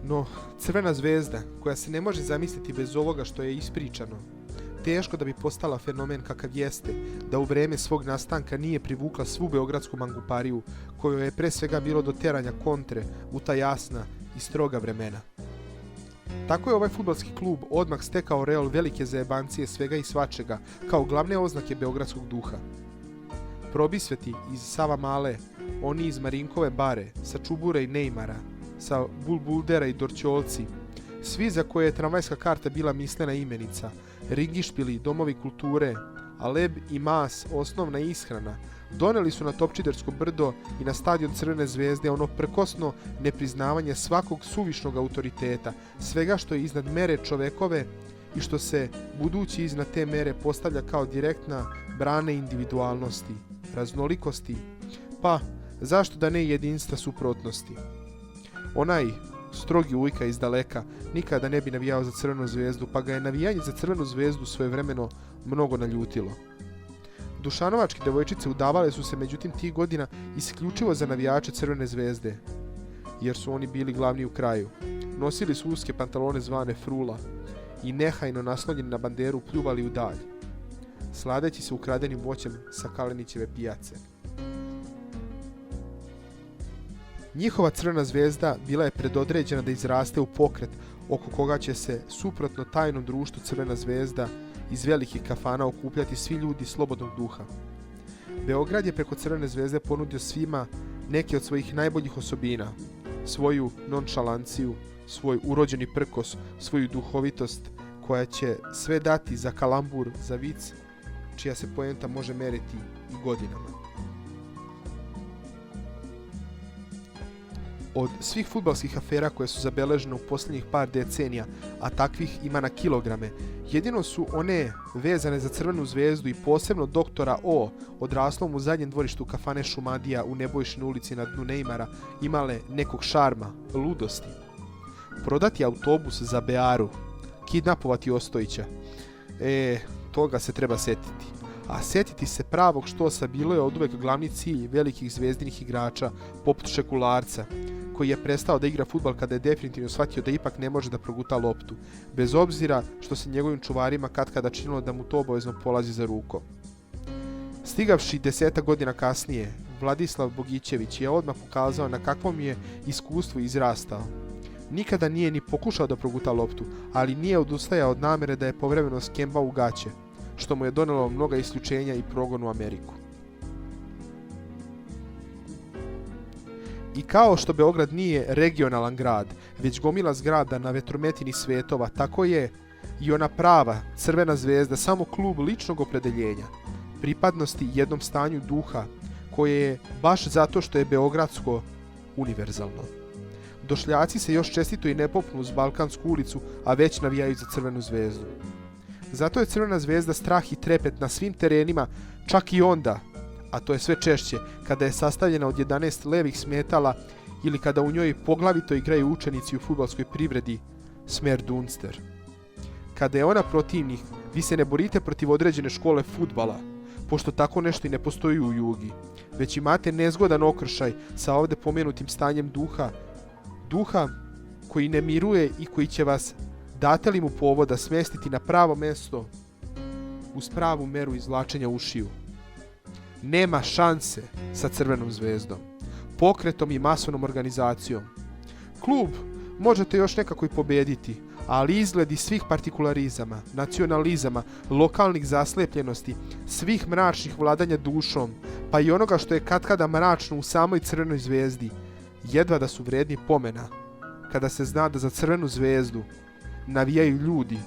No, Crvena zvezda, koja se ne može zamisliti bez ovoga što je ispričano, teško da bi postala fenomen kakav jeste, da u vreme svog nastanka nije privukla svu beogradsku mangupariju, kojoj je pre svega bilo do teranja kontre u ta jasna i stroga vremena. Tako je ovaj fudbalski klub odmah stekao reol velike zajebancije svega i svačega, kao glavne oznake beogradskog duha. Probisveti iz Savamale, oni iz Marinkove bare, sa Čubure i Neymara, sa Bulbuldera i Dorćolci, svi za koje je tramvajska karta bila mislena imenica, ringišpili, domovi kulture, Aleb i Mas, osnovna ishrana, doneli su na Topčidersko brdo i na stadion Crvene zvezde ono prkosno nepriznavanje svakog suvišnog autoriteta, svega što je iznad mere čovekove i što se, budući iznad te mere, postavlja kao direktna brana individualnosti, raznolikosti, pa zašto da ne jedinstva suprotnosti. Onaj strogi ujka iz daleka nikada ne bi navijao za Crvenu zvezdu, pa ga je navijanje za Crvenu zvezdu svojevremeno mnogo naljutilo. Dušanovačke devojčice udavale su se međutim tih godina isključivo za navijače Crvene zvezde, jer su oni bili glavni u kraju. Nosili su uske pantalone zvane frula i nehajno naslonjeni na banderu pljuvali u dalj, sladeći se ukradenim voćem sa Kalenićeve pijace. Njihova Crvena zvezda bila je predodređena da izraste u pokret oko koga će se, suprotno tajnom društvu Crvena zvezda, iz velikih kafana okupljati svi ljudi slobodnog duha. Beograd je preko Crvene zvezde ponudio svima neke od svojih najboljih osobina, svoju nonšalanciju, svoj urođeni prkos, svoju duhovitost, koja će sve dati za kalambur, za vic, čija se poenta može meriti i godinama. Od svih fudbalskih afera koje su zabeležene u posljednjih par decenija, a takvih ima na kilograme, jedino su one vezane za Crvenu zvezdu i posebno doktora O, odraslom u zadnjem dvorištu kafane Šumadija u Nebojšinoj ulici na dnu Neymara, imale nekog šarma, ludosti. Prodati autobus za Bearu, kidnapovati Ostojića, toga se treba setiti. A setiti se pravog štosa bilo je oduvek glavni cilj velikih zvezdinih igrača poput Šekularca, koji je prestao da igra fudbal kada je definitivno shvatio da ipak ne može da proguta loptu, bez obzira što se njegovim čuvarima katkada činilo da mu to obavezno polazi za rukom. Stigavši 10 godina kasnije, Vladislav Bogićević je odmah pokazao na kakvom je iskustvu izrastao. Nikada nije ni pokušao da proguta loptu, ali nije odustajao od namere da je povremeno skembao u gaće, što mu je donelo mnoga isključenja i progon u Ameriku. I kao što Beograd nije regionalan grad, već gomila zgrada na vetrometini svetova, tako je i ona prava Crvena zvezda samo klub ličnog opredeljenja, pripadnosti jednom stanju duha, koje je, baš zato što je beogradsko, univerzalno. Došljaci se još čestito i ne popnu uz Balkansku ulicu, a već navijaju za Crvenu zvezdu. Zato je Crvena zvezda strah i trepet na svim terenima, čak i onda, a to je sve češće, kada je sastavljena od 11 levih smetala ili kada u njoj poglavito igraju učenici u fudbalskoj privredi, Smer Dunster. Kada je ona protivnik, vi se ne borite protiv određene škole fudbala, pošto tako nešto i ne postoji u Jugi, već imate nezgodan okršaj sa ovde pomenutim stanjem duha koji ne miruje i koji će vas, date li mu povoda, smestiti na pravo mesto uz pravu meru izvlačenja ušiju. Nema šanse sa Crvenom zvezdom, pokretom i masovnom organizacijom. Klub možete još nekako i pobediti, ali izgledi svih partikularizama, nacionalizama, lokalnih zaslepljenosti, svih mračnih vladanja dušom, pa i onoga što je katkada mračno u samoj Crvenoj zvezdi, jedva da su vredni pomena, kada se zna da za Crvenu zvezdu navijaju ljudi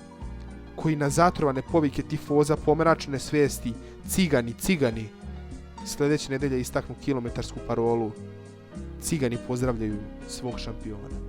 koji na zatrovane povike tifoza pomračne svesti cigani, sljedeće nedelje istaknu kilometarsku parolu: cigani pozdravljaju svog šampiona.